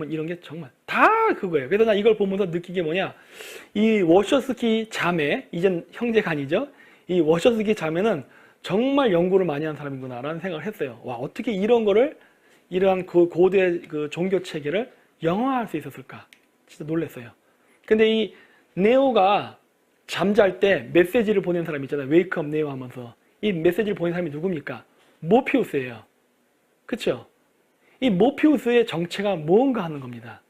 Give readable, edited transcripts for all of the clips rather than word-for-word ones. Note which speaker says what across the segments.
Speaker 1: 이런 게 정말 다 그거예요. 그래서 나 이걸 보면서 느낀 게 뭐냐, 이 워셔스키 자매, 이젠 형제가 아니죠, 이 워셔스키 자매는 정말 연구를 많이 한 사람이구나 라는 생각을 했어요. 와, 어떻게 이런 거를, 이러한 그 고대 그 종교 체계를 영화할 수 있었을까, 진짜 놀랐어요. 근데 이 네오가 잠잘 때 메시지를 보낸 사람 있잖아요. 웨이크업 네오 하면서 이 메시지를 보낸 사람이 누굽니까? 모피우스예요. 그쵸? 이 모피우스의 정체가 뭔가 하는 겁니다.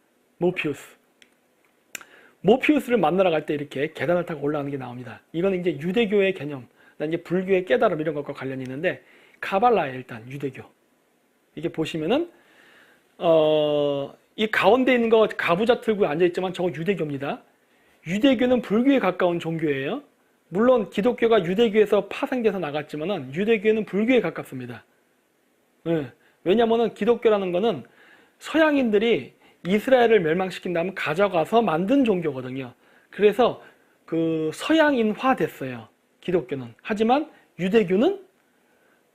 Speaker 1: 모피우스를 만나러 갈 때 이렇게 계단을 타고 올라가는 게 나옵니다. 이거는 이제 유대교의 개념, 이제 불교의 깨달음 이런 것과 관련이 있는데, 카발라에 일단 유대교. 이게 보시면은 이 가운데 있는 거 가부좌 틀고 앉아 있지만 저거 유대교입니다. 유대교는 불교에 가까운 종교예요. 물론 기독교가 유대교에서 파생돼서 나갔지만은 유대교는 불교에 가깝습니다. 네. 왜냐면은 기독교라는 거는 서양인들이 이스라엘을 멸망시킨 다음 가져가서 만든 종교거든요. 그래서 그 서양인화 됐어요, 기독교는. 하지만 유대교는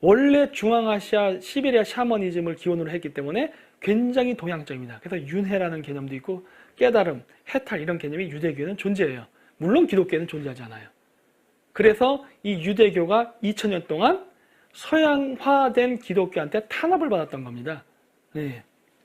Speaker 1: 원래 중앙아시아, 시베리아 샤머니즘을 기원으로 했기 때문에 굉장히 동양적입니다. 그래서 윤회라는 개념도 있고 깨달음, 해탈 이런 개념이 유대교에는 존재해요. 물론 기독교에는 존재하지 않아요. 그래서 이 유대교가 2000년 동안 서양화된 기독교한테 탄압을 받았던 겁니다. 네.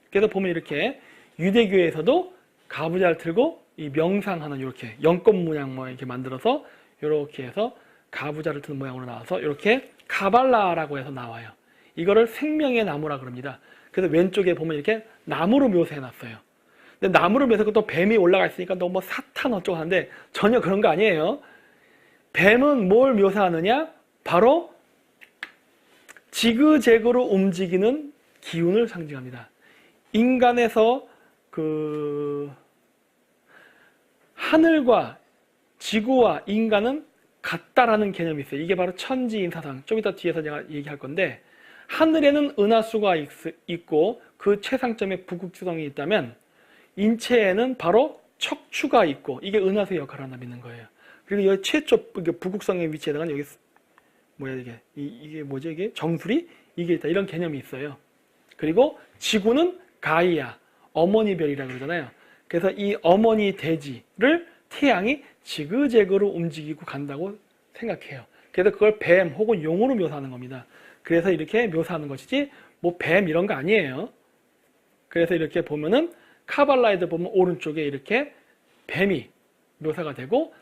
Speaker 1: 그래서 보면 이렇게 유대교에서도 가부좌를 틀고 이 명상하는 이렇게 연꽃 모양 뭐 이렇게 만들어서 이렇게 해서 가부좌를 트는 모양으로 나와서 이렇게 카발라라고 해서 나와요. 이거를 생명의 나무라 그럽니다. 그래서 왼쪽에 보면 이렇게 나무로 묘사해 놨어요. 근데 나무로 묘사하고 또 뱀이 올라가 있으니까 너무 뭐 사탄 어쩌고 하는데 전혀 그런 거 아니에요. 뱀은 뭘 묘사하느냐? 바로 지그재그로 움직이는 기운을 상징합니다. 인간에서 그 하늘과 지구와 인간은 같다라는 개념이 있어요. 이게 바로 천지인사상. 좀 이따 뒤에서 제가 얘기할 건데, 하늘에는 은하수가 있고 그 최상점에 북극주성이 있다면 인체에는 바로 척추가 있고, 이게 은하수의 역할을 하나 믿는 거예요. 그리고 여기 최초 북극성의 위치에다가 여기 뭐야 이게 뭐죠, 이게 정수리 이게 있다, 이런 개념이 있어요. 그리고 지구는 가이아, 어머니 별이라고 그러잖아요. 그래서 이 어머니 대지를 태양이 지그재그로 움직이고 간다고 생각해요. 그래서 그걸 뱀 혹은 용으로 묘사하는 겁니다. 그래서 이렇게 묘사하는 것이지 뭐 뱀 이런 거 아니에요. 그래서 이렇게 보면은 카발라에도 보면 오른쪽에 이렇게 뱀이 묘사가 되고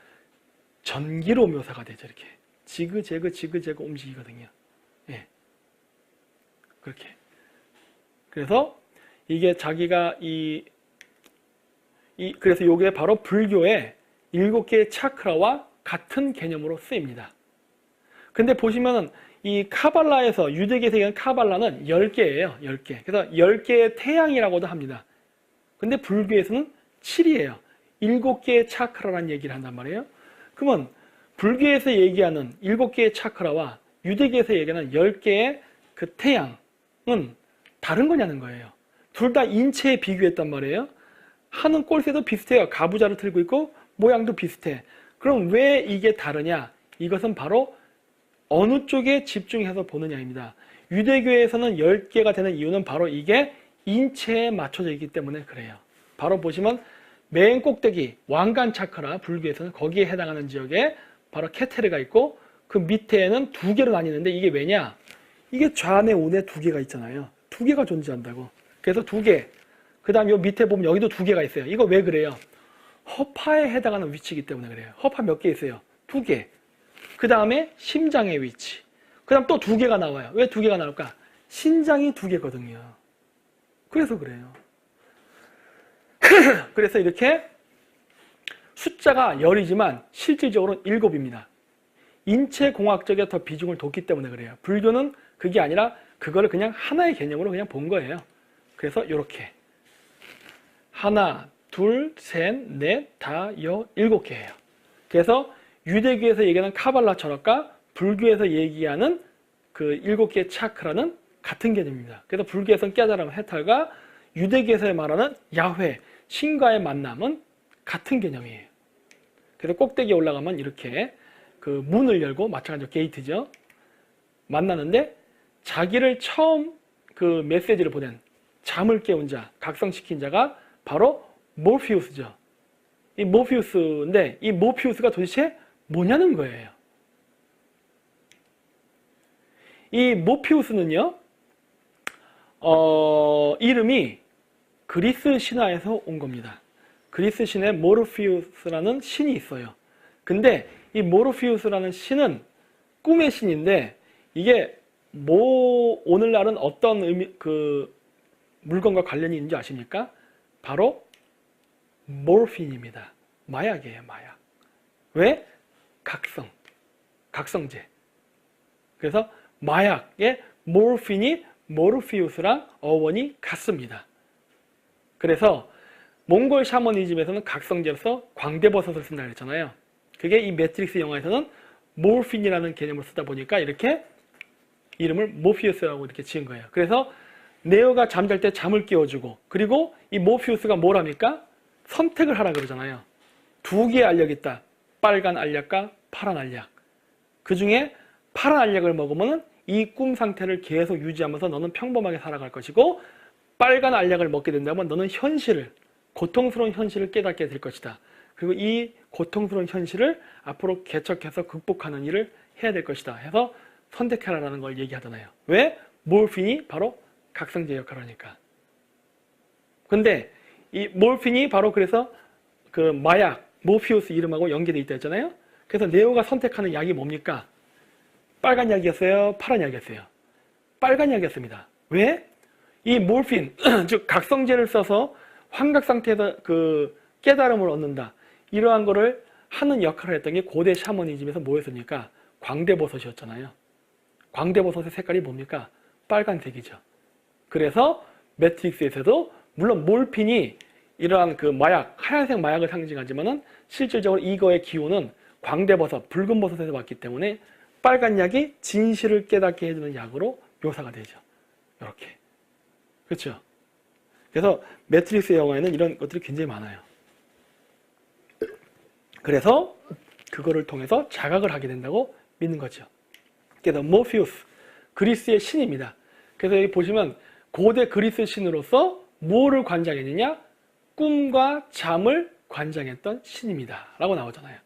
Speaker 1: 전기로 묘사가 되죠. 이렇게 지그재그 움직이거든요. 예. 그렇게. 그래서 이게 자기가 그래서 이게 바로 불교의 7개의 차크라와 같은 개념으로 쓰입니다. 근데 보시면은 이 카발라에서, 유대계에서 얘기하는 카발라는 10개예요. 10개. 그래서 10개의 태양이라고도 합니다. 근데 불교에서는 7이에요. 7개의 차크라라는 얘기를 한단 말이에요. 그러면 불교에서 얘기하는 7개의 차크라와 유대계에서 얘기하는 10개의 그 태양은 다른 거냐는 거예요. 둘 다 인체에 비교했단 말이에요. 하는 꼴새도 비슷해요. 가부좌를 틀고 있고 모양도 비슷해. 그럼 왜 이게 다르냐? 이것은 바로 어느 쪽에 집중해서 보느냐입니다. 유대교에서는 10개가 되는 이유는 바로 이게 인체에 맞춰져 있기 때문에 그래요. 바로 보시면 맨 꼭대기 왕관 차크라, 불교에서는 거기에 해당하는 지역에 바로 케테르가 있고 그 밑에는 2개로 나뉘는데, 이게 왜냐? 이게 좌뇌 우뇌 2개가 있잖아요. 2개가 존재한다고. 그래서 2개. 그 다음 요 밑에 보면 여기도 2개가 있어요. 이거 왜 그래요? 허파에 해당하는 위치이기 때문에 그래요. 허파 몇 개 있어요? 2개. 그 다음에 심장의 위치. 그 다음 또 2개가 나와요. 왜 2개가 나올까? 신장이 2개거든요. 그래서 그래요. 그래서 이렇게 숫자가 10이지만 실질적으로는 7입니다. 인체공학적에 더 비중을 뒀기 때문에 그래요. 불교는 그게 아니라 그거를 그냥 하나의 개념으로 그냥 본 거예요. 그래서 이렇게 하나, 둘, 셋, 넷, 다, 7개예요. 그래서 유대교에서 얘기하는 카발라 철학과 불교에서 얘기하는 그 7개의 차크라는 같은 개념입니다. 그래서 불교에서는 깨달음, 해탈과 유대교에서 말하는 야훼, 신과의 만남은 같은 개념이에요. 그래서 꼭대기에 올라가면 이렇게 그 문을 열고, 마찬가지로 게이트죠. 만나는데 자기를 처음 그 메시지를 보낸 잠을 깨운 자, 각성시킨 자가 바로 모피우스죠. 이 모피우스인데 이 모피우스가 도대체 뭐냐는 거예요. 이 모피우스는요, 이름이 그리스 신화에서 온 겁니다. 그리스 신에 모르피우스라는 신이 있어요. 근데 이 모르피우스라는 신은 꿈의 신인데 이게 오늘날은 어떤 물건과 관련이 있는지 아십니까? 바로 모르핀입니다. 마약이에요, 마약. 왜? 각성제. 그래서 마약의 모르핀이 모르피우스랑 어원이 같습니다. 그래서 몽골 샤머니즘에서는 각성제로서 광대버섯을 쓴다 그랬잖아요. 그게 이 매트릭스 영화에서는 모르핀이라는 개념을 쓰다 보니까 이렇게 이름을 모피우스라고 이렇게 지은 거예요. 그래서 네오가 잠잘 때 잠을 깨워주고, 그리고 이 모피우스가 뭘 합니까? 선택을 하라 그러잖아요. 두 개의 알약이 있다. 빨간 알약과 파란 알약. 그 중에 파란 알약을 먹으면 이 꿈 상태를 계속 유지하면서 너는 평범하게 살아갈 것이고, 빨간 알약을 먹게 된다면 너는 고통스러운 현실을 깨닫게 될 것이다. 그리고 이 고통스러운 현실을 앞으로 개척해서 극복하는 일을 해야 될 것이다 해서 선택하라는 걸 얘기하잖아요. 왜? 몰핀이 바로 각성제 역할을 하니까. 근데 이 몰핀이 바로 그래서 그 마약, 모피우스 이름하고 연계되어 있다 했잖아요. 그래서 네오가 선택하는 약이 뭡니까? 빨간 약이었어요? 파란 약이었어요? 빨간 약이었습니다. 왜? 이 몰핀, 즉 각성제를 써서 환각 상태에서 그 깨달음을 얻는다. 이러한 거를 하는 역할을 했던 게 고대 샤머니즘에서 뭐였습니까? 광대버섯이었잖아요. 광대버섯의 색깔이 뭡니까? 빨간색이죠. 그래서 매트릭스에서도 물론 몰핀이 이러한 그 마약, 하얀색 마약을 상징하지만은 실질적으로 이거의 기호는 광대버섯, 붉은 버섯에서 왔기 때문에 빨간 약이 진실을 깨닫게 해주는 약으로 묘사가 되죠. 이렇게. 그렇죠? 그래서 매트릭스 영화에는 이런 것들이 굉장히 많아요. 그래서 그거를 통해서 자각을 하게 된다고 믿는 거죠. 그래서 모피우스, 그리스의 신입니다. 그래서 여기 보시면 고대 그리스 신으로서 무엇을 관장했느냐? 꿈과 잠을 관장했던 신입니다. 라고 나오잖아요.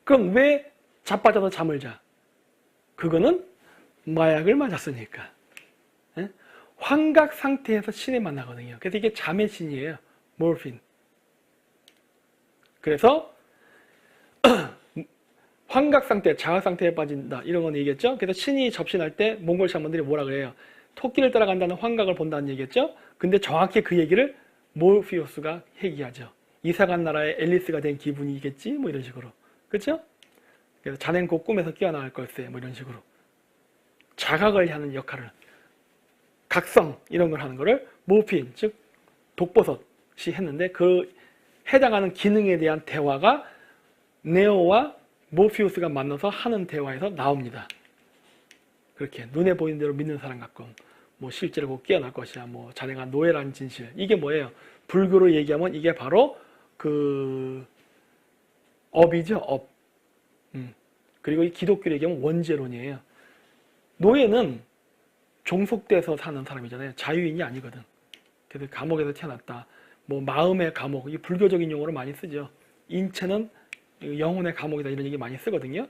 Speaker 1: 그럼 왜 자빠져서 잠을 자? 그거는 마약을 맞았으니까. 환각 상태에서 신에 만나거든요. 그래서 이게 잠의 신이에요. 몰핀. 그래서 환각 상태, 자각 상태에 빠진다. 이런 건 얘기했죠. 그래서 신이 접신할 때 몽골 샤먼들이 뭐라 그래요? 토끼를 따라간다는 환각을 본다는 얘기했죠. 근데 정확히 그 얘기를 모피우스가 얘기하죠. 이사간 나라의 앨리스가 된 기분이겠지? 뭐 이런 식으로. 그렇죠? 그래서 자넨 곧 꿈에서 깨어나갈 걸세. 뭐 이런 식으로. 자각을 하는 역할을, 각성 이런 걸 하는 거를 모핀, 즉 독버섯이 했는데 그 해당하는 기능에 대한 대화가 네오와 모피우스가 만나서 하는 대화에서 나옵니다. 그렇게 눈에 보이는 대로 믿는 사람 같고 뭐 실제로 곧 깨어날 것이야. 뭐 자네가 노예라는 진실. 이게 뭐예요? 불교로 얘기하면 이게 바로 그 업이죠. 업. 그리고 이 기독교로 얘기하면 원죄론이에요. 노예는 종속돼서 사는 사람이잖아요. 자유인이 아니거든. 그래서 감옥에서 태어났다. 뭐 마음의 감옥, 이 불교적인 용어로 많이 쓰죠. 인체는 영혼의 감옥이다 이런 얘기 많이 쓰거든요.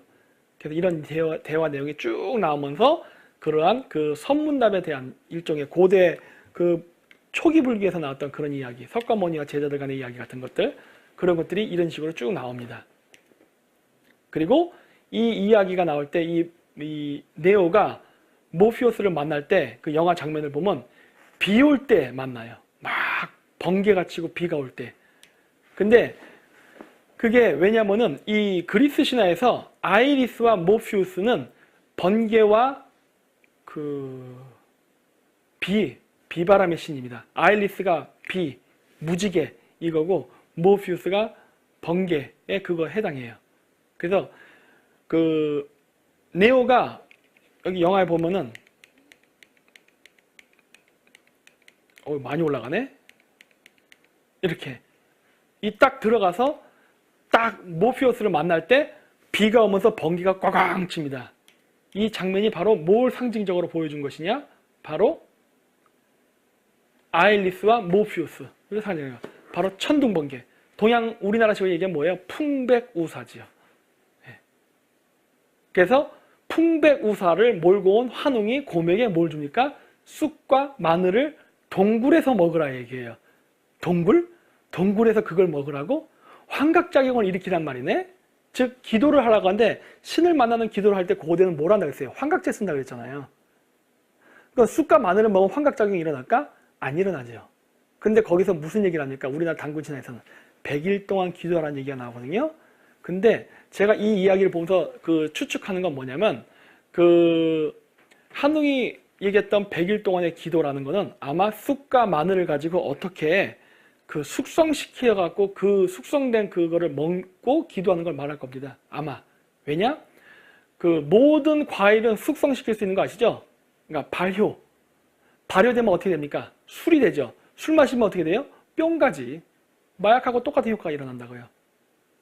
Speaker 1: 그래서 이런 대화 내용이 쭉 나오면서 그러한 그 선문답에 대한 일종의 고대 그 초기 불교에서 나왔던 그런 이야기, 석가모니와 제자들 간의 이야기 같은 것들, 그런 것들이 이런 식으로 쭉 나옵니다. 그리고 이 이야기가 나올 때 이 네오가 모피우스를 만날 때 그 영화 장면을 보면 비 올 때 만나요. 막 번개가 치고 비가 올 때. 근데 그게 왜냐면은 이 그리스 신화에서 아이리스와 모피우스는 번개와 그 비바람의 신입니다. 아이리스가 비, 무지개 이거고 모피우스가 번개에 그거 해당해요. 그래서 그 네오가 여기 영화에 보면은 많이 올라가네. 이렇게 이 딱 들어가서 딱 모피우스를 만날 때 비가 오면서 번개가 꽝꽝 칩니다. 이 장면이 바로 뭘 상징적으로 보여준 것이냐? 바로 아일리스와 모피우스. 이거 상징해요. 바로 천둥번개. 동양 우리나라식으로 얘기하면 뭐예요? 풍백우사지요. 예. 그래서 풍백우사를 몰고 온 환웅이 곰에게 뭘 줍니까? 쑥과 마늘을 동굴에서 먹으라 얘기해요. 동굴? 동굴에서 그걸 먹으라고? 환각작용을 일으키란 말이네? 즉 기도를 하라고 하는데 신을 만나는 기도를 할 때 고대는 뭘 한다고 했어요? 환각제 쓴다고 했잖아요. 그러니까 쑥과 마늘을 먹으면 환각작용이 일어날까? 안 일어나죠. 근데 거기서 무슨 얘기를 합니까? 우리나라 단군 신화에서는 100일 동안 기도하라는 얘기가 나오거든요. 근데 제가 이 이야기를 보면서 그 추측하는 건 뭐냐면 그 한웅이 얘기했던 100일 동안의 기도라는 거는 아마 쑥과 마늘을 가지고 어떻게 그 숙성시켜 갖고 그 숙성된 그거를 먹고 기도하는 걸 말할 겁니다. 아마. 왜냐? 그 모든 과일은 숙성시킬 수 있는 거 아시죠? 그러니까 발효. 발효되면 어떻게 됩니까? 술이 되죠. 술 마시면 어떻게 돼요? 뿅가지. 마약하고 똑같은 효과가 일어난다고요.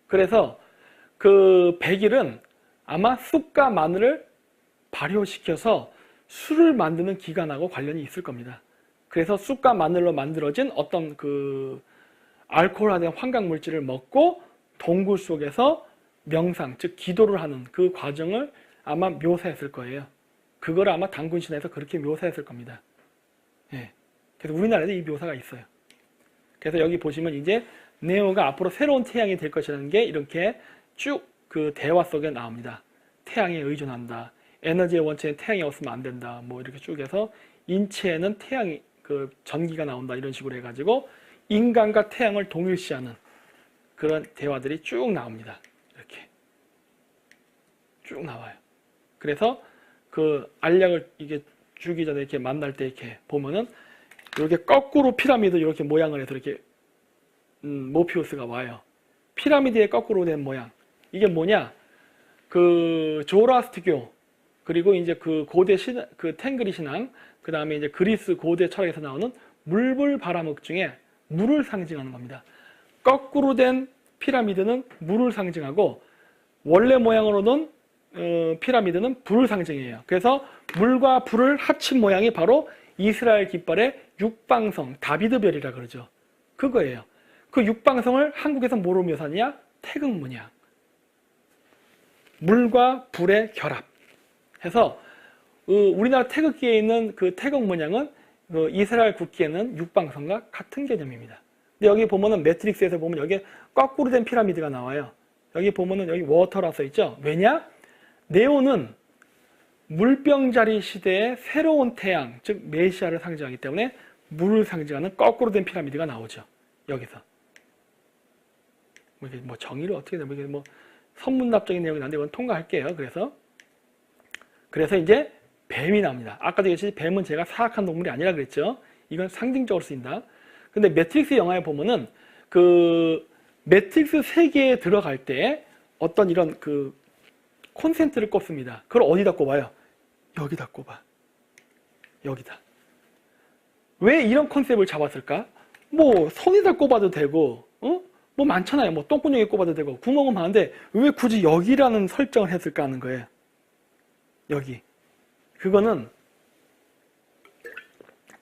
Speaker 1: 그래서 그 100일은 아마 쑥과 마늘을 발효시켜서 술을 만드는 기간하고 관련이 있을 겁니다. 그래서 쑥과 마늘로 만들어진 어떤 그 알코올화된 환각물질을 먹고 동굴 속에서 명상, 즉 기도를 하는 그 과정을 아마 묘사했을 거예요. 그걸 아마 단군신화에서 그렇게 묘사했을 겁니다. 예. 그래서 우리나라에도 이 묘사가 있어요. 그래서 여기 보시면 이제 네오가 앞으로 새로운 태양이 될 것이라는 게 이렇게 쭉 그 대화 속에 나옵니다. 태양에 의존한다. 에너지의 원천에 태양이 없으면 안 된다. 뭐 이렇게 쭉 해서 인체에는 태양이 그 전기가 나온다. 이런 식으로 해가지고 인간과 태양을 동일시하는 그런 대화들이 쭉 나옵니다. 이렇게 쭉 나와요. 그래서 그 알약을 이게 주기 전에 이렇게 만날 때 이렇게 보면은 이렇게 거꾸로 피라미드 이렇게 모양을 해서 이렇게 모피우스가 와요. 피라미드의 거꾸로 된 모양. 이게 뭐냐? 그 조라스트교 그리고 이제 그 고대 신앙, 그 탱그리 신앙, 그 다음에 이제 그리스 고대 철학에서 나오는 물불바람흑 중에 물을 상징하는 겁니다. 거꾸로 된 피라미드는 물을 상징하고 원래 모양으로는 피라미드는 불을 상징해요. 그래서 물과 불을 합친 모양이 바로 이스라엘 깃발의 육방성, 다비드별이라 그러죠. 그거예요. 그 육방성을 한국에서 뭐로 묘사하냐? 태극문양. 물과 불의 결합. 해서 우리나라 태극기에 있는 그 태극문양은 이스라엘 국기에는 육방성과 같은 개념입니다. 근데 여기 보면은 매트릭스에서 보면 여기 거꾸로 된 피라미드가 나와요. 여기 보면은 여기 워터라 써 있죠. 왜냐? 네오는 물병자리 시대의 새로운 태양, 즉 메시아를 상징하기 때문에 물을 상징하는 거꾸로 된 피라미드가 나오죠. 여기서. 뭐 정의를 어떻게 되면 뭐 선문답적인 내용이 나는데 이건 통과할게요. 그래서 이제 뱀이 나옵니다. 아까도 얘기했듯이 뱀은 제가 사악한 동물이 아니라 그랬죠. 이건 상징적으로 쓰인다. 근데 매트릭스 영화에 보면은 그 매트릭스 세계에 들어갈 때 어떤 이런 그 콘센트를 꼽습니다. 그걸 어디다 꼽아요? 여기다 꼽아. 여기다. 왜 이런 컨셉을 잡았을까? 뭐 손에다 꼽아도 되고, 뭐 많잖아요. 뭐 똥구멍에 꼽아도 되고 구멍은 많은데 왜 굳이 여기라는 설정을 했을까 하는 거예요. 여기. 그거는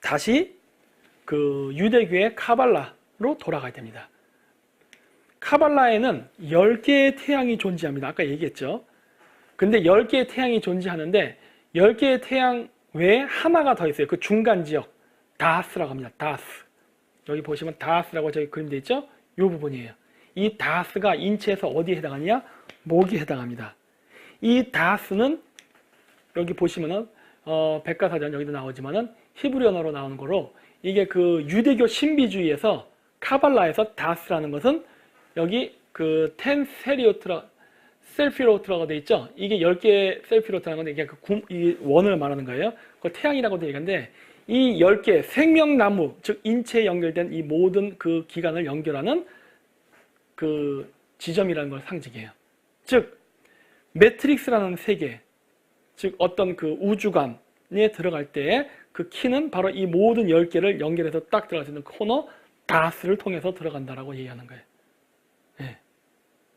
Speaker 1: 다시 그 유대교의 카발라로 돌아가야 됩니다. 카발라에는 10개의 태양이 존재합니다. 아까 얘기했죠. 근데 10개의 태양이 존재하는데 10개의 태양 외에 하나가 더 있어요. 그 중간 지역. 다스라고 합니다. 다스. 여기 보시면 다스라고 저기 그림되어 있죠? 이 부분이에요. 이 다스가 인체에서 어디에 해당하냐? 목에 해당합니다. 이 다스는 여기 보시면은 백과사전 여기도 나오지만은 히브리 언어로 나오는 거로 이게 그 유대교 신비주의에서 카발라에서 다스라는 것은 여기 그 텐 셀피로트라고 돼 있죠. 이게 10개의 셀피로트라는 건데 이게 이 원을 말하는 거예요. 그 태양이라고도 얘기하는데 이 10개 생명나무 즉 인체에 연결된 이 모든 그 기관을 연결하는 그 지점이라는 걸 상징해요. 즉 매트릭스라는 세계 즉 어떤 그 우주관에 들어갈 때 그 키는 바로 이 모든 10개를 연결해서 딱 들어갈 수 있는 코너 다스를 통해서 들어간다라고 얘기하는 거예요. 네.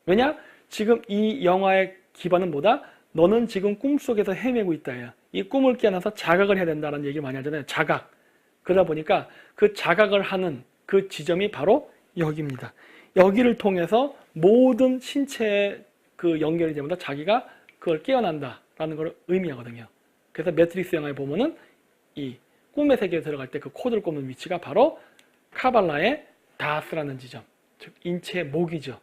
Speaker 1: 왜냐? 지금 이 영화의 기반은 뭐다? 너는 지금 꿈속에서 헤매고 있다. 이 꿈을 깨어나서 자각을 해야 된다는 얘기를 많이 하잖아요. 자각. 그러다 보니까 그 자각을 하는 그 지점이 바로 여기입니다. 여기를 통해서 모든 신체의 그 연결이 되면서 자기가 그걸 깨어난다라는 걸 의미하거든요. 그래서 매트릭스 영화에 보면은 이 꿈의 세계에 들어갈 때 그 코드를 꼽는 위치가 바로 카발라의 다스라는 지점, 즉 인체의 목이죠.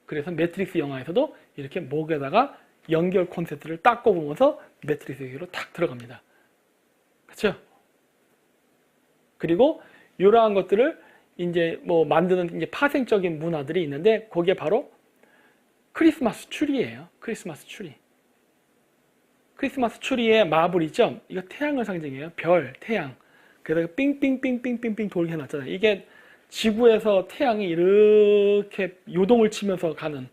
Speaker 1: 그래서 매트릭스 영화에서도 이렇게 목에다가 연결 콘센트를 딱 꼽으면서 매트릭스 세계로 탁 들어갑니다. 그렇죠? 그리고 이러한 것들을 이제 뭐 만드는 이제 파생적인 문화들이 있는데 거기에 바로 크리스마스 추리예요. 크리스마스 추리. 크리스마스 추리의 마블이죠. 이거 태양을 상징해요. 별, 태양. 그래서 삥삥삥삥삥삥 돌게 해놨잖아요. 이게 지구에서 태양이 이렇게 요동을 치면서 가는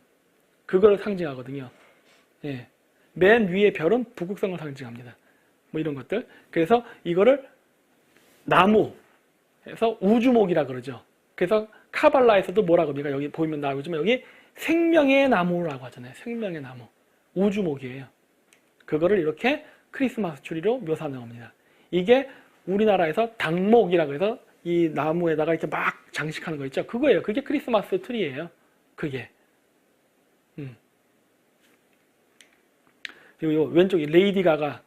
Speaker 1: 그걸 상징하거든요. 예. 맨 위의 별은 북극성을 상징합니다. 뭐 이런 것들. 그래서 이거를 나무에서 우주목이라 그러죠. 그래서 카발라에서도 뭐라고 합니까? 여기 보이면 나오지만 여기 생명의 나무라고 하잖아요. 생명의 나무. 우주목이에요. 그거를 이렇게 크리스마스 추리로 묘사하는 겁니다. 이게 우리나라에서 당목이라고 해서 이 나무에다가 이렇게 막 장식하는 거 있죠. 그거예요. 그게 크리스마스 트리예요. 그게. 그리고 왼쪽에 레이디 가가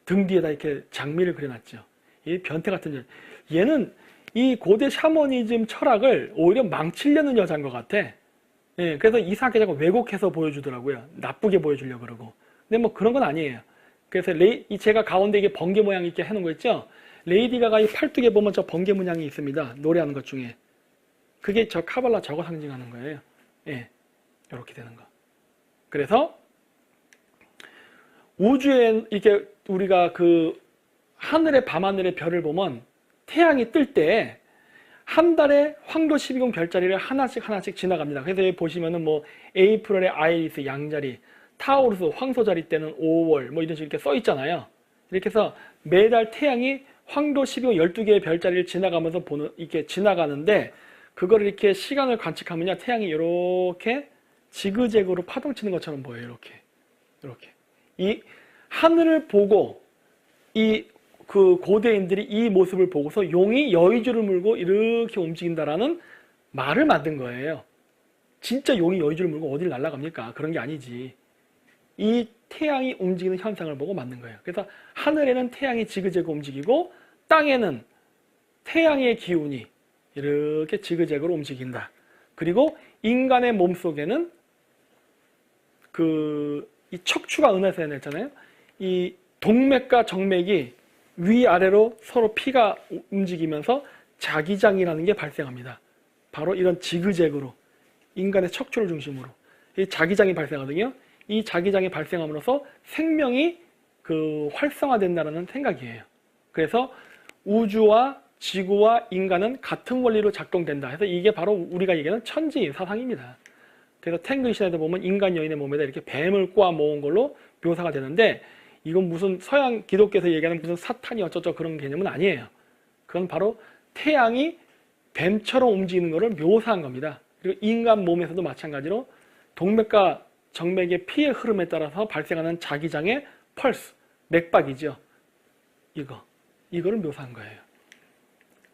Speaker 1: 등 뒤에다 이렇게 장미를 그려놨죠. 이 변태 같은 여자. 얘는 이 고대 샤머니즘 철학을 오히려 망치려는 여자인 것 같아. 예, 그래서 이상하게 자꾸 왜곡해서 보여주더라고요. 나쁘게 보여주려고 그러고. 근데 뭐 그런 건 아니에요. 그래서 제가 가운데 이게 번개 모양 이렇게 해놓은 거 있죠? 레이디 가가 이 팔뚝에 보면 저 번개 문양이 있습니다. 노래하는 것 중에. 그게 저 카발라 저거 상징하는 거예요. 예, 이렇게 되는 거. 그래서 우주에 이렇게 우리가 그 하늘의 밤하늘의 별을 보면 태양이 뜰 때 한 달에 황도 12궁 별자리를 하나씩 지나갑니다. 그래서 여기 보시면은 뭐 에이프릴의 아이리스 양자리, 타우루스 황소자리 때는 5월 뭐 이런 식으로 이렇게 써 있잖아요. 이렇게 해서 매달 태양이 황도 12궁 12개의 별자리를 지나가면서 이렇게 지나가는데 그거를 이렇게 시간을 관측하면요. 태양이 이렇게 지그재그로 파동치는 것처럼 보여요. 이렇게. 이 하늘을 보고 그 고대인들이 이 모습을 보고서 용이 여의주를 물고 이렇게 움직인다라는 말을 만든 거예요. 진짜 용이 여의주를 물고 어딜 날아갑니까? 그런 게 아니지. 이 태양이 움직이는 현상을 보고 만든 거예요. 그래서 하늘에는 태양이 지그재그 움직이고 땅에는 태양의 기운이 이렇게 지그재그로 움직인다. 그리고 인간의 몸속에는 이 척추가 은하에서 해냈잖아요. 이 동맥과 정맥이 위아래로 서로 피가 움직이면서 자기장이라는 게 발생합니다. 바로 이런 지그재그로 인간의 척추를 중심으로 이 자기장이 발생하거든요. 이 자기장이 발생함으로써 생명이 활성화된다는 생각이에요. 그래서 우주와 지구와 인간은 같은 원리로 작동된다 해서 이게 바로 우리가 얘기하는 천지 사상입니다. 그래서 탱글 시대에 보면 인간 여인의 몸에다 이렇게 뱀을 꼬아 모은 걸로 묘사가 되는데 이건 무슨 서양 기독교에서 얘기하는 무슨 사탄이 어쩌죠 그런 개념은 아니에요. 그건 바로 태양이 뱀처럼 움직이는 것을 묘사한 겁니다. 그리고 인간 몸에서도 마찬가지로 동맥과 정맥의 피의 흐름에 따라서 발생하는 자기장의 펄스, 맥박이죠. 이거를 묘사한 거예요.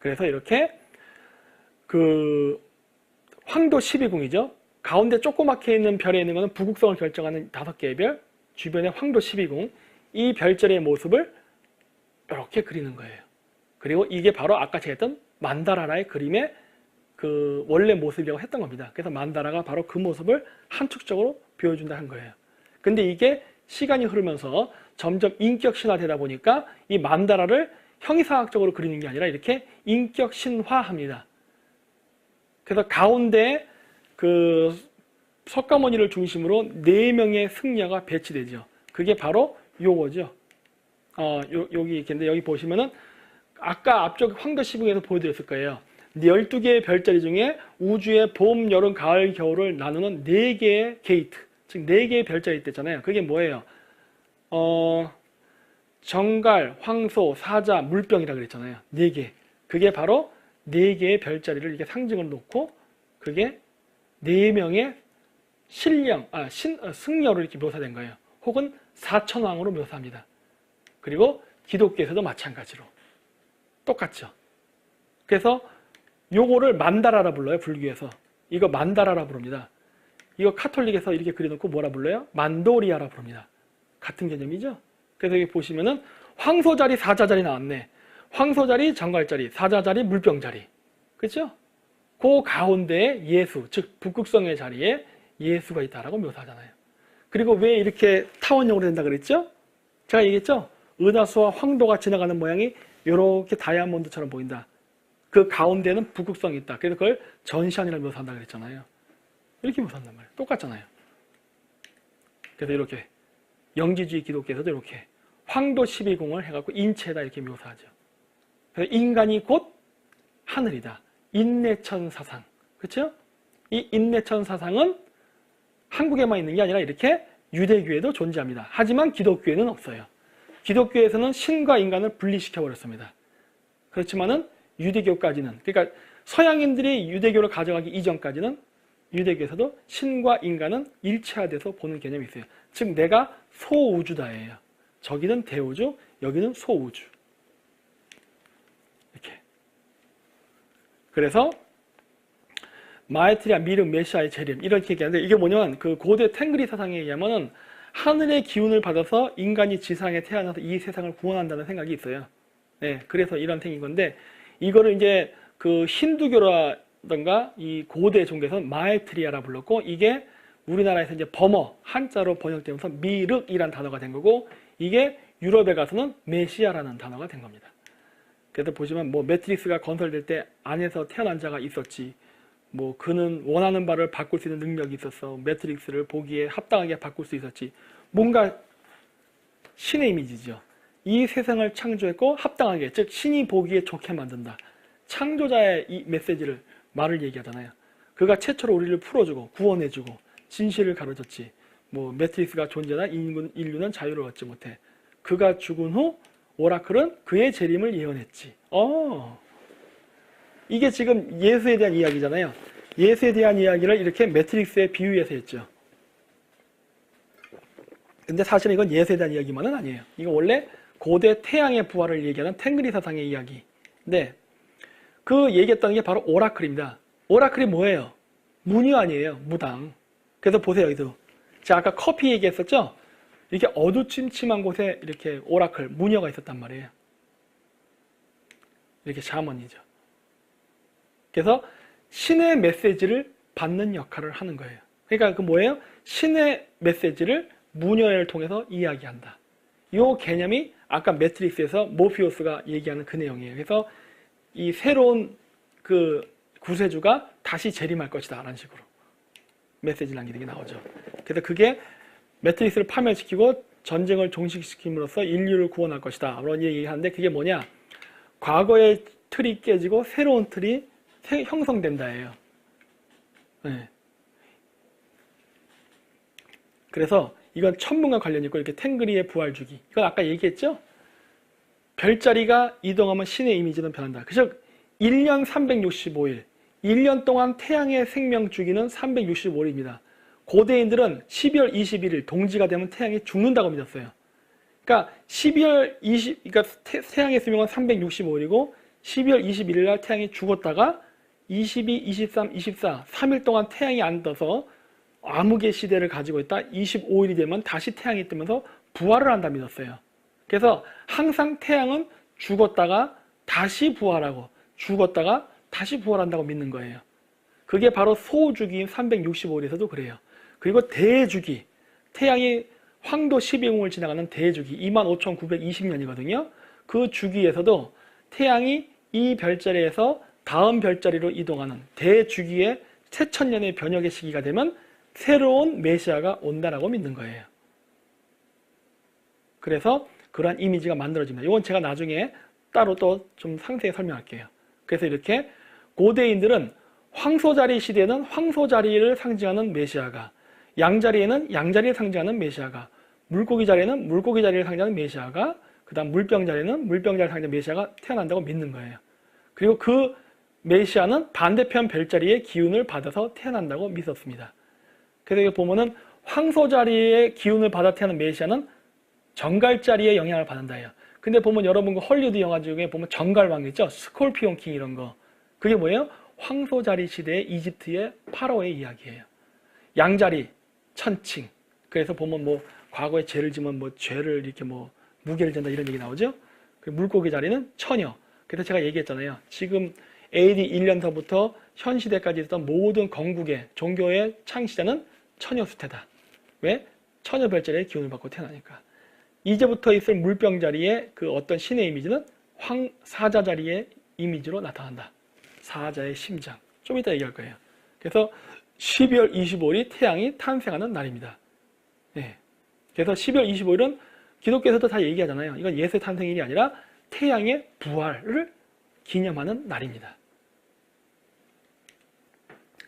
Speaker 1: 그래서 이렇게 황도 12궁이죠. 가운데 조그맣게 있는 별에 있는 것은 북극성을 결정하는 5개의 별, 주변에 황도 12궁, 이 별자리의 모습을 이렇게 그리는 거예요. 그리고 이게 바로 아까 제가 했던 만다라라의 그림의 원래 모습이라고 했던 겁니다. 그래서 만다라가 바로 그 모습을 함축적으로 보여준다 한 거예요. 근데 이게 시간이 흐르면서 점점 인격 신화되다 보니까 이 만다라를 형이상학적으로 그리는 게 아니라 이렇게 인격 신화합니다. 그래서 가운데 석가모니를 중심으로 4명의 승려가 배치되죠. 그게 바로 요거죠. 여기 있겠는데 여기 보시면은 아까 앞쪽 황도 12궁에서 보여드렸을 거예요. 12개의 별자리 중에 우주의 봄, 여름, 가을, 겨울을 나누는 4개의 게이트, 즉 4개의 별자리 있댔잖아요. 그게 뭐예요? 정갈, 황소, 사자, 물병이라 그랬잖아요. 4개. 그게 바로 4개의 별자리를 이렇게 상징을 놓고 그게 4명의 승려로 이렇게 묘사된 거예요. 혹은 사천왕으로 묘사합니다. 그리고 기독교에서도 마찬가지로 똑같죠. 그래서 요거를 만다라라 불러요. 불교에서. 이거 만다라라 부릅니다. 이거 카톨릭에서 이렇게 그려놓고 뭐라 불러요? 만도리아라 부릅니다. 같은 개념이죠. 그래서 여기 보시면은 황소자리, 사자자리 나왔네. 황소자리, 정갈자리, 사자자리, 물병자리. 그렇죠? 그 가운데에 예수, 즉 북극성의 자리에 예수가 있다라고 묘사하잖아요. 그리고 왜 이렇게 타원형으로 된다 그랬죠? 제가 얘기했죠? 은하수와 황도가 지나가는 모양이 이렇게 다이아몬드처럼 보인다. 그 가운데는 북극성이 있다. 그래서 그걸 전시안이라고 묘사한다 그랬잖아요. 이렇게 묘사한단 말이에요. 똑같잖아요. 그래서 이렇게 영지주의 기독교에서도 이렇게 황도 12궁을 해갖고 인체다 이렇게 묘사하죠. 그래서 인간이 곧 하늘이다. 인내천 사상. 그렇죠? 이 인내천 사상은 한국에만 있는 게 아니라 이렇게 유대교에도 존재합니다. 하지만 기독교에는 없어요. 기독교에서는 신과 인간을 분리시켜 버렸습니다. 그렇지만은 유대교까지는, 그러니까 서양인들이 유대교를 가져가기 이전까지는 유대교에서도 신과 인간은 일체화돼서 보는 개념이 있어요. 즉 내가 소우주다예요. 저기는 대우주, 여기는 소우주. 이렇게. 그래서 마에트리아, 미륵, 메시아의 재림 이렇게 얘기하는데 이게 뭐냐면 그 고대 탱그리 사상에 의하면은 하늘의 기운을 받아서 인간이 지상에 태어나서 이 세상을 구원한다는 생각이 있어요. 네, 그래서 이런 생긴 건데 이거를 이제 그 힌두교라든가 이 고대 종교에서는 마에트리아라 불렀고 이게 우리나라에서 이제 범어 한자로 번역되면서 미륵이란 단어가 된 거고 이게 유럽에 가서는 메시아라는 단어가 된 겁니다. 그래서 보시면 뭐 매트릭스가 건설될 때 안에서 태어난 자가 있었지. 뭐 그는 원하는 바를 바꿀 수 있는 능력이 있었어. 매트릭스를 보기에 합당하게 바꿀 수 있었지. 뭔가 신의 이미지죠. 이 세상을 창조했고 합당하게, 즉 신이 보기에 좋게 만든다. 창조자의 이 메시지를 말을 얘기하잖아요. 그가 최초로 우리를 풀어주고 구원해주고 진실을 가르쳤지. 뭐 매트릭스가 존재하나 인류는 자유를 얻지 못해. 그가 죽은 후 오라클은 그의 재림을 예언했지. 이게 지금 예수에 대한 이야기잖아요. 예수에 대한 이야기를 이렇게 매트릭스에 비유해서 했죠. 근데 사실은 이건 예수에 대한 이야기만은 아니에요. 이거 원래 고대 태양의 부활을 얘기하는 탱그리 사상의 이야기. 근데 그 얘기했던 게 바로 오라클입니다. 오라클이 뭐예요? 무녀 아니에요. 무당. 그래서 보세요. 여기서 제가 아까 커피 얘기했었죠? 이렇게 어두침침한 곳에 이렇게 오라클, 무녀가 있었단 말이에요. 이렇게 샤먼이죠. 그래서 신의 메시지를 받는 역할을 하는 거예요. 그러니까 그 뭐예요? 신의 메시지를 무녀를 통해서 이야기한다. 이 개념이 아까 매트릭스에서 모피우스가 얘기하는 그 내용이에요. 그래서 이 새로운 그 구세주가 다시 재림할 것이다 라는 식으로 메시지 남기는 게 나오죠. 그래서 그게 매트릭스를 파멸시키고 전쟁을 종식시킴으로써 인류를 구원할 것이다 그런 얘기하는데 그게 뭐냐? 과거의 틀이 깨지고 새로운 틀이 형성된다예요. 네. 그래서 이건 천문과 관련이 있고 이렇게 탱그리의 부활 주기. 이건 아까 얘기했죠? 별자리가 이동하면 신의 이미지는 변한다. 그래서 1년 365일, 1년 동안 태양의 생명 주기는 365일입니다. 고대인들은 12월 21일 동지가 되면 태양이 죽는다고 믿었어요. 그러니까 12월 20, 그러니까 태양의 수명은 365일이고 12월 21일 날 태양이 죽었다가 22, 23, 24, 3일 동안 태양이 안 떠서 암흑의 시대를 가지고 있다. 25일이 되면 다시 태양이 뜨면서 부활을 한다 믿었어요. 그래서 항상 태양은 죽었다가 다시 부활하고 죽었다가 다시 부활한다고 믿는 거예요. 그게 바로 소주기인 365일에서도 그래요. 그리고 대주기, 태양이 황도 12궁을 지나가는 대주기 25,920년이거든요. 그 주기에서도 태양이 이 별자리에서 다음 별자리로 이동하는 대주기의 새천년의 변혁의 시기가 되면 새로운 메시아가 온다라고 믿는 거예요. 그래서 그러한 이미지가 만들어집니다. 이건 제가 나중에 따로 또 좀 상세히 설명할게요. 그래서 이렇게 고대인들은 황소자리 시대에는 황소자리를 상징하는 메시아가, 양자리에는 양자리를 상징하는 메시아가, 물고기 자리에는 물고기 자리를 상징하는 메시아가, 그 다음 물병 자리에는 물병 자리를 상징하는 메시아가 태어난다고 믿는 거예요. 그리고 그 메시아는 반대편 별자리의 기운을 받아서 태어난다고 믿었습니다. 그래서 여기 보면은 황소자리의 기운을 받아 태어난 메시아는 정갈자리의 영향을 받는다 해요. 근데 보면 여러분 그 헐리우드 영화 중에 보면 정갈왕 있죠? 스콜피온 킹 이런 거. 그게 뭐예요? 황소자리 시대의 이집트의 파라오의 이야기예요. 양자리, 천칭. 그래서 보면 뭐 과거에 죄를 지면 뭐 죄를 이렇게 뭐 무게를 진다 이런 얘기 나오죠? 물고기 자리는 처녀. 그래서 제가 얘기했잖아요. 지금 AD 1년서부터 현 시대까지 있었던 모든 건국의 종교의 창시자는 처녀 수태다. 왜? 처녀 별자리의 기운을 받고 태어나니까. 이제부터 있을 물병 자리에 그 어떤 신의 이미지는 사자 자리의 이미지로 나타난다. 사자의 심장. 좀 이따 얘기할 거예요. 그래서 12월 25일이 태양이 탄생하는 날입니다. 네. 그래서 12월 25일은 기독교에서도 다 얘기하잖아요. 이건 예수의 탄생일이 아니라 태양의 부활을 기념하는 날입니다.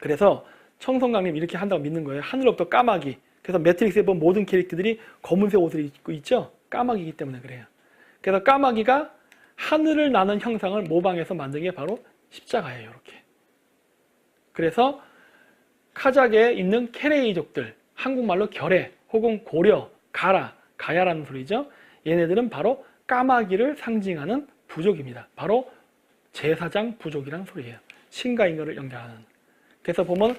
Speaker 1: 그래서 청성강님 이렇게 한다고 믿는 거예요. 하늘로부터 까마귀. 그래서 매트릭스에 보면 모든 캐릭터들이 검은색 옷을 입고 있죠. 까마귀이기 때문에 그래요. 그래서 까마귀가 하늘을 나는 형상을 모방해서 만든 게 바로 십자가예요. 이렇게. 그래서 카자흐에 있는 케레이족들, 한국말로 결해 혹은 고려, 가라, 가야라는 소리죠. 얘네들은 바로 까마귀를 상징하는 부족입니다. 바로 제사장 부족이라는 소리예요. 신과 인간을 연결하는. 그래서 보면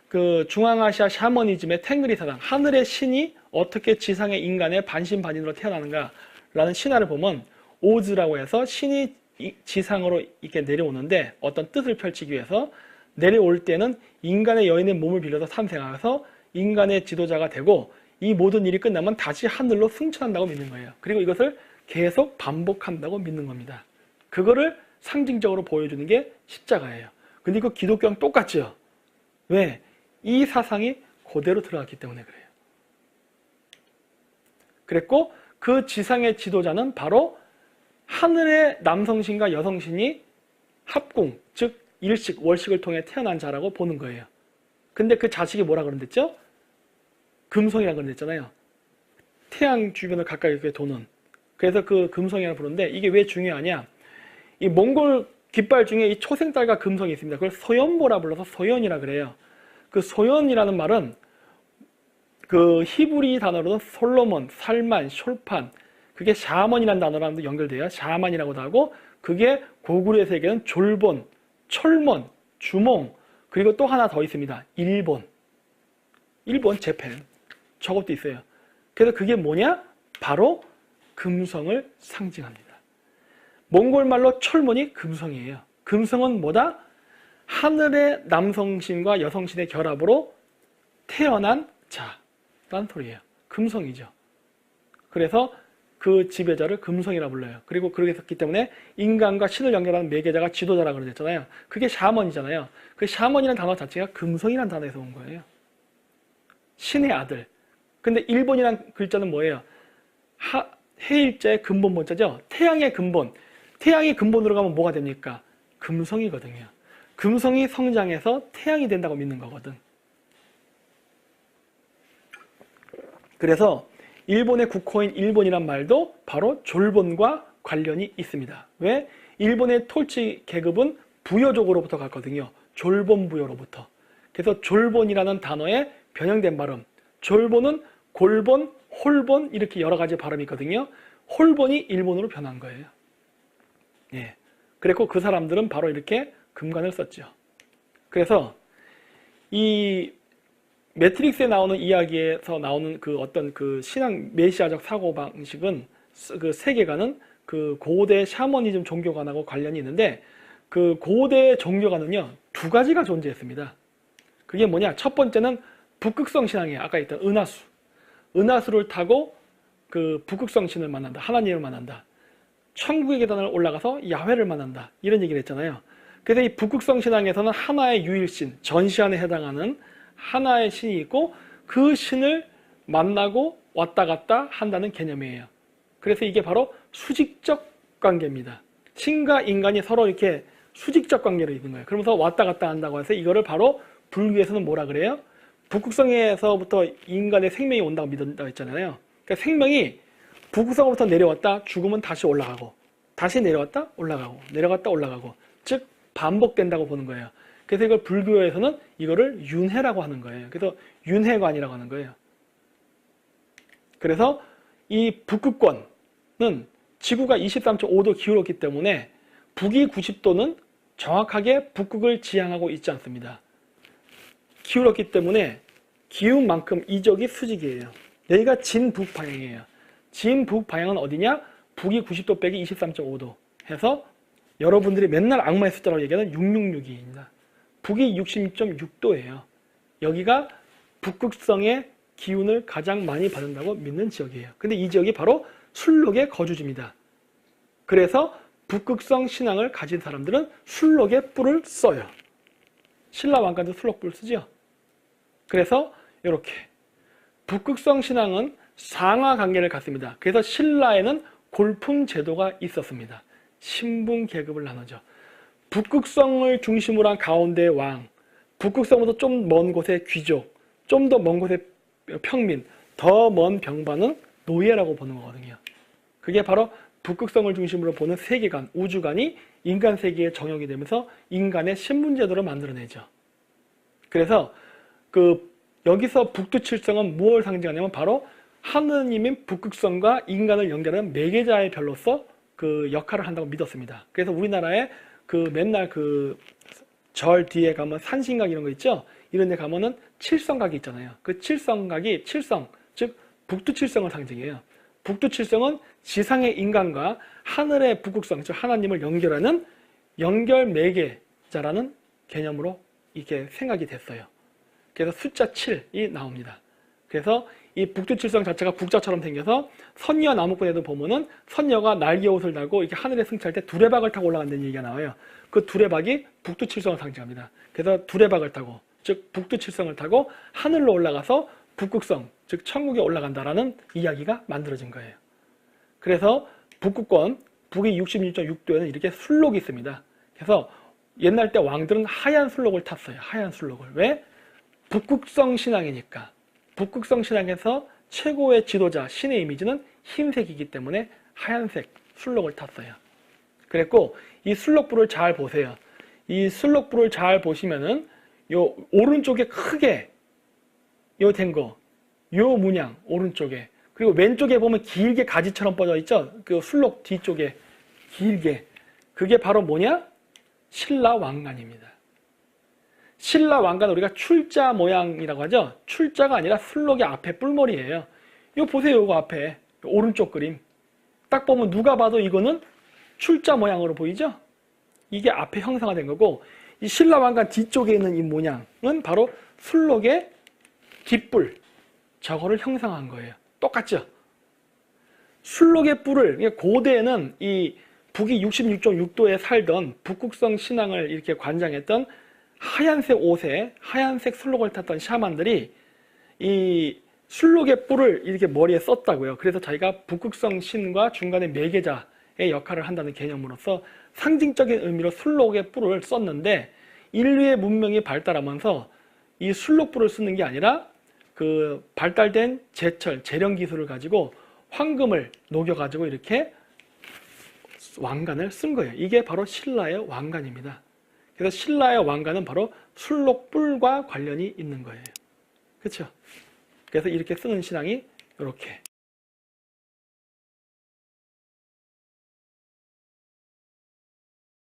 Speaker 1: 그 중앙아시아 샤머니즘의 탱그리 사상, 하늘의 신이 어떻게 지상의 인간의 반신반인으로 태어나는가라는 신화를 보면 오즈라고 해서 신이 지상으로 이렇게 내려오는데 어떤 뜻을 펼치기 위해서 내려올 때는 인간의 여인의 몸을 빌려서 탄생해서 인간의 지도자가 되고 이 모든 일이 끝나면 다시 하늘로 승천한다고 믿는 거예요. 그리고 이것을 계속 반복한다고 믿는 겁니다. 그거를 상징적으로 보여주는 게 십자가예요. 근데 이거 기독교랑 똑같죠? 왜? 이 사상이 그대로 들어갔기 때문에 그래요. 그랬고 그 지상의 지도자는 바로 하늘의 남성신과 여성신이 합궁, 즉 일식, 월식을 통해 태어난 자라고 보는 거예요. 근데 그 자식이 뭐라 그런댔죠? 금성이라고 그랬잖아요. 태양 주변을 가까이 이렇게 도는. 그래서 그 금성이라고 부르는데 이게 왜 중요하냐? 이 몽골 깃발 중에 이 초생달과 금성이 있습니다. 그걸 소연보라 불러서 소연이라 그래요. 그 소연이라는 말은 그 히브리 단어로는 솔로몬, 살만, 숄판, 그게 샤먼이라는 단어랑도 연결돼요. 샤만이라고도 하고 그게 고구려의 세계는 졸본, 철몬, 주몽, 그리고 또 하나 더 있습니다. 일본, 재팬. 저것도 있어요. 그래서 그게 뭐냐? 바로 금성을 상징합니다. 몽골 말로 철몬이 금성이에요. 금성은 뭐다? 하늘의 남성신과 여성신의 결합으로 태어난 자라는 소리예요. 금성이죠. 그래서 그 지배자를 금성이라 불러요. 그리고 그렇게 했기 때문에 인간과 신을 연결하는 매개자가 지도자라고 그랬잖아요. 그게 샤먼이잖아요. 그 샤먼이라는 단어 자체가 금성이라는 단어에서 온 거예요. 신의 아들. 근데 일본이라는 글자는 뭐예요? 해일자의 근본 본자죠. 태양의 근본. 태양이 근본으로 가면 뭐가 됩니까? 금성이거든요. 금성이 성장해서 태양이 된다고 믿는 거거든. 그래서 일본의 국호인 일본이란 말도 바로 졸본과 관련이 있습니다. 왜? 일본의 토치 계급은 부여족으로부터 갔거든요. 졸본 부여로부터. 그래서 졸본이라는 단어의 변형된 발음. 졸본은 골본, 홀본 이렇게 여러 가지 발음이 있거든요. 홀본이 일본어로 변한 거예요. 예. 그리고 그 사람들은 바로 이렇게 금관을 썼죠. 그래서 이 매트릭스에 나오는 이야기에서 나오는 그 어떤 그 신앙 메시아적 사고 방식은 그 세계관은 그 고대 샤머니즘 종교관하고 관련이 있는데 그 고대 종교관은요 두 가지가 존재했습니다. 그게 뭐냐? 첫 번째는 북극성 신앙이에요. 아까 있던 은하수. 은하수를 타고 그 북극성 신을 만난다. 하나님을 만난다. 천국의 계단을 올라가서 야훼를 만난다. 이런 얘기를 했잖아요. 그래서 이 북극성 신앙에서는 하나의 유일신, 전시안에 해당하는 하나의 신이 있고 그 신을 만나고 왔다 갔다 한다는 개념이에요. 그래서 이게 바로 수직적 관계입니다. 신과 인간이 서로 이렇게 수직적 관계로 있는 거예요. 그러면서 왔다 갔다 한다고 해서 이거를 바로 불교에서는 뭐라 그래요? 북극성에서부터 인간의 생명이 온다고 믿는다고 했잖아요. 그러니까 생명이 북극성부터 내려왔다 죽으면 다시 올라가고 다시 내려왔다 올라가고 내려갔다 올라가고 즉 반복된다고 보는 거예요. 그래서 이걸 불교에서는 이거를 윤회라고 하는 거예요. 그래서 윤회관이라고 하는 거예요. 그래서 이 북극권은 지구가 23.5도 기울었기 때문에 북위 90도는 정확하게 북극을 지향하고 있지 않습니다. 기울었기 때문에 기운 만큼 이적이 수직이에요. 여기가 진북 방향이에요. 진북 방향은 어디냐? 북위 90도 빼기 23.5도 해서 여러분들이 맨날 악마의 숫자라고 얘기하는 6662입니다. 북위 66.6도예요. 여기가 북극성의 기운을 가장 많이 받는다고 믿는 지역이에요. 근데 이 지역이 바로 술록의 거주지입니다. 그래서 북극성 신앙을 가진 사람들은 술록의 뿔을 써요. 신라 왕관도 술록 뿔 쓰죠. 그래서 이렇게 북극성 신앙은 상하 관계를 갖습니다. 그래서 신라에는 골품 제도가 있었습니다. 신분 계급을 나누죠. 북극성을 중심으로 한 가운데 왕, 북극성보다 좀 먼 곳의 귀족, 좀 더 먼 곳의 평민, 더 먼 병반은 노예라고 보는 거거든요. 그게 바로 북극성을 중심으로 보는 세계관, 우주관이 인간 세계의 정역이 되면서 인간의 신분제도를 만들어내죠. 그래서 여기서 북두칠성은 무엇을 상징하냐면 바로 하느님인 북극성과 인간을 연결하는 매개자의 별로서 그 역할을 한다고 믿었습니다. 그래서 우리나라에 맨날 절 뒤에 가면 산신각 이런 거 있죠? 이런 데 가면은 칠성각이 있잖아요. 그 칠성각이 칠성, 즉 북두칠성을 상징해요. 북두칠성은 지상의 인간과 하늘의 북극성, 즉 하나님을 연결하는 연결 매개자라는 개념으로 이렇게 생각이 됐어요. 그래서 숫자 7이 나옵니다. 그래서 이 북두칠성 자체가 국자처럼 생겨서 선녀 나무꾼에도 보면은 선녀가 날개 옷을 달고 이렇게 하늘에 승차할 때 두레박을 타고 올라간다는 얘기가 나와요. 그 두레박이 북두칠성을 상징합니다. 그래서 두레박을 타고, 즉 북두칠성을 타고 하늘로 올라가서 북극성, 즉 천국에 올라간다라는 이야기가 만들어진 거예요. 그래서 북극권, 북위 66.6도에는 이렇게 술록이 있습니다. 그래서 옛날 때 왕들은 하얀 술록을 탔어요. 하얀 술록을. 왜? 북극성 신앙이니까. 북극성 신앙에서 최고의 지도자, 신의 이미지는 흰색이기 때문에 하얀색 술록을 탔어요. 그랬고 이 술록불을 잘 보세요. 이 술록불을 잘 보시면은 요 오른쪽에 크게 요 된 거, 요 문양 오른쪽에, 그리고 왼쪽에 보면 길게 가지처럼 뻗어 있죠. 그 술록 뒤쪽에 길게, 그게 바로 뭐냐? 신라 왕관입니다. 신라 왕관 우리가 출자 모양이라고 하죠. 출자가 아니라 술록의 앞에 뿔머리예요. 이거 보세요. 이거 앞에 오른쪽 그림 딱 보면 누가 봐도 이거는 출자 모양으로 보이죠. 이게 앞에 형상화된 거고, 이 신라 왕관 뒤쪽에 있는 이 모양은 바로 술록의 뒷뿔, 저거를 형상화한 거예요. 똑같죠. 술록의 뿔을, 고대에는 이 북위 66.6도에 살던 북극성 신앙을 이렇게 관장했던 하얀색 옷에 하얀색 술록을 탔던 샤만들이 이 술록의 뿔을 이렇게 머리에 썼다고요. 그래서 자기가 북극성 신과 중간에 매개자의 역할을 한다는 개념으로서 상징적인 의미로 술록의 뿔을 썼는데, 인류의 문명이 발달하면서 이 술록뿔을 쓰는 게 아니라 그 발달된 제철, 재련 기술을 가지고 황금을 녹여가지고 이렇게 왕관을 쓴 거예요. 이게 바로 신라의 왕관입니다. 그래서 신라의 왕관은 바로 술록뿔과 관련이 있는 거예요. 그렇죠? 그래서 이렇게 쓰는 신앙이 이렇게